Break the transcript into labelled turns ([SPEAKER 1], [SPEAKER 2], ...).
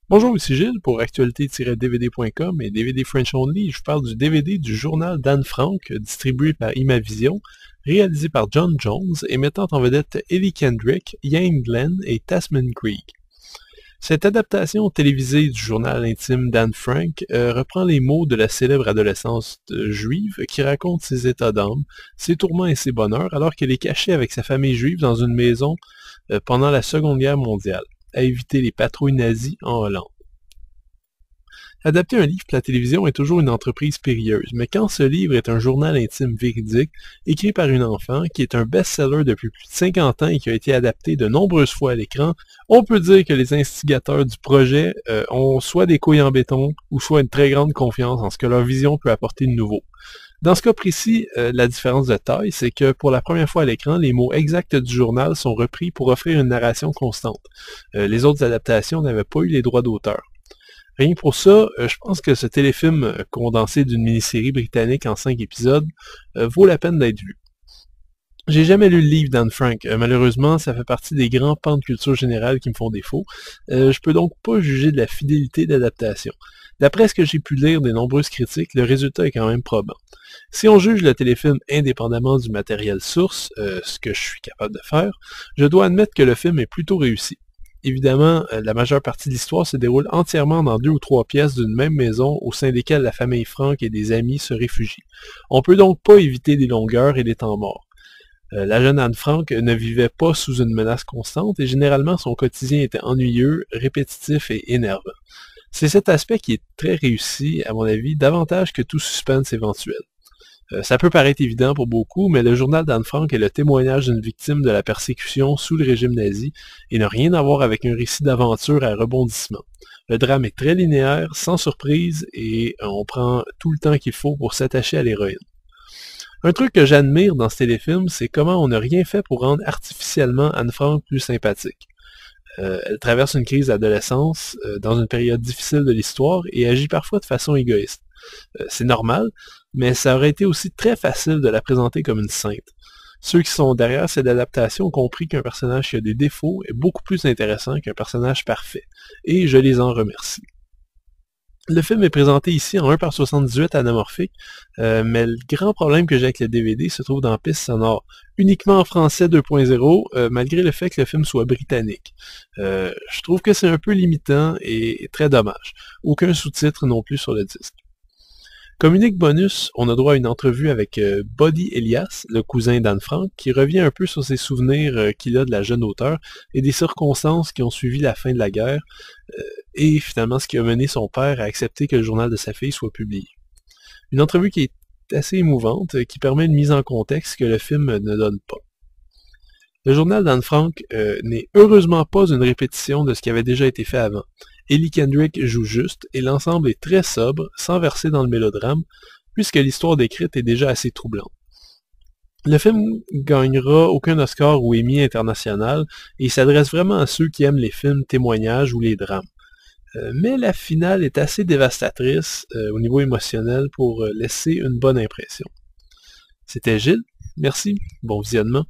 [SPEAKER 1] Bonjour, ici Gilles pour actualité-dvd.com et DVD French Only. Je vous parle du DVD du journal d'Anne Frank, distribué par Imavision, réalisé par John Jones et mettant en vedette Ellie Kendrick, Ian Glenn et Tasman Creek. Cette adaptation télévisée du journal intime d'Anne Frank reprend les mots de la célèbre adolescence juive qui raconte ses états d'âme, ses tourments et ses bonheurs alors qu'elle est cachée avec sa famille juive dans une maison pendant la Seconde Guerre mondiale, à éviter les patrouilles nazies en Hollande. Adapter un livre pour la télévision est toujours une entreprise périlleuse, mais quand ce livre est un journal intime véridique, écrit par une enfant, qui est un best-seller depuis plus de 50 ans et qui a été adapté de nombreuses fois à l'écran, on peut dire que les instigateurs du projet ont soit des couilles en béton, ou soit une très grande confiance en ce que leur vision peut apporter de nouveau. Dans ce cas précis, la différence de taille, c'est que pour la première fois à l'écran, les mots exacts du journal sont repris pour offrir une narration constante. Les autres adaptations n'avaient pas eu les droits d'auteur. Rien que pour ça, je pense que ce téléfilm condensé d'une mini-série britannique en 5 épisodes vaut la peine d'être vu. J'ai jamais lu le livre d'Anne Frank. Malheureusement, ça fait partie des grands pans de culture générale qui me font défaut. Je peux donc pas juger de la fidélité d'adaptation. D'après ce que j'ai pu lire des nombreuses critiques, le résultat est quand même probant. Si on juge le téléfilm indépendamment du matériel source, ce que je suis capable de faire, je dois admettre que le film est plutôt réussi. Évidemment, la majeure partie de l'histoire se déroule entièrement dans 2 ou 3 pièces d'une même maison au sein desquelles la famille Frank et des amis se réfugient. On peut donc pas éviter des longueurs et des temps morts. La jeune Anne Frank ne vivait pas sous une menace constante et généralement son quotidien était ennuyeux, répétitif et énervant. C'est cet aspect qui est très réussi, à mon avis, davantage que tout suspense éventuel. Ça peut paraître évident pour beaucoup, mais le journal d'Anne Frank est le témoignage d'une victime de la persécution sous le régime nazi et n'a rien à voir avec un récit d'aventure à rebondissement. Le drame est très linéaire, sans surprise, et on prend tout le temps qu'il faut pour s'attacher à l'héroïne. Un truc que j'admire dans ce téléfilm, c'est comment on n'a rien fait pour rendre artificiellement Anne Frank plus sympathique. Elle traverse une crise d'adolescence dans une période difficile de l'histoire et agit parfois de façon égoïste. C'est normal, mais ça aurait été aussi très facile de la présenter comme une sainte. Ceux qui sont derrière cette adaptation ont compris qu'un personnage qui a des défauts est beaucoup plus intéressant qu'un personnage parfait, et je les en remercie. Le film est présenté ici en 1:78 anamorphique, mais le grand problème que j'ai avec le DVD se trouve dans la piste sonore, uniquement en français 2.0, malgré le fait que le film soit britannique. Je trouve que c'est un peu limitant et très dommage. Aucun sous-titre non plus sur le disque. Comme unique bonus, on a droit à une entrevue avec Buddy Elias, le cousin d'Anne Frank, qui revient un peu sur ses souvenirs qu'il a de la jeune auteure et des circonstances qui ont suivi la fin de la guerre, et finalement ce qui a mené son père à accepter que le journal de sa fille soit publié. Une entrevue qui est assez émouvante, qui permet une mise en contexte que le film ne donne pas. Le journal d'Anne Frank n'est heureusement pas une répétition de ce qui avait déjà été fait avant. Ellie Kendrick joue juste, et l'ensemble est très sobre, sans verser dans le mélodrame, puisque l'histoire décrite est déjà assez troublante. Le film gagnera aucun Oscar ou Emmy international, et il s'adresse vraiment à ceux qui aiment les films témoignages ou les drames. Mais la finale est assez dévastatrice au niveau émotionnel pour laisser une bonne impression. C'était Gilles, merci, bon visionnement.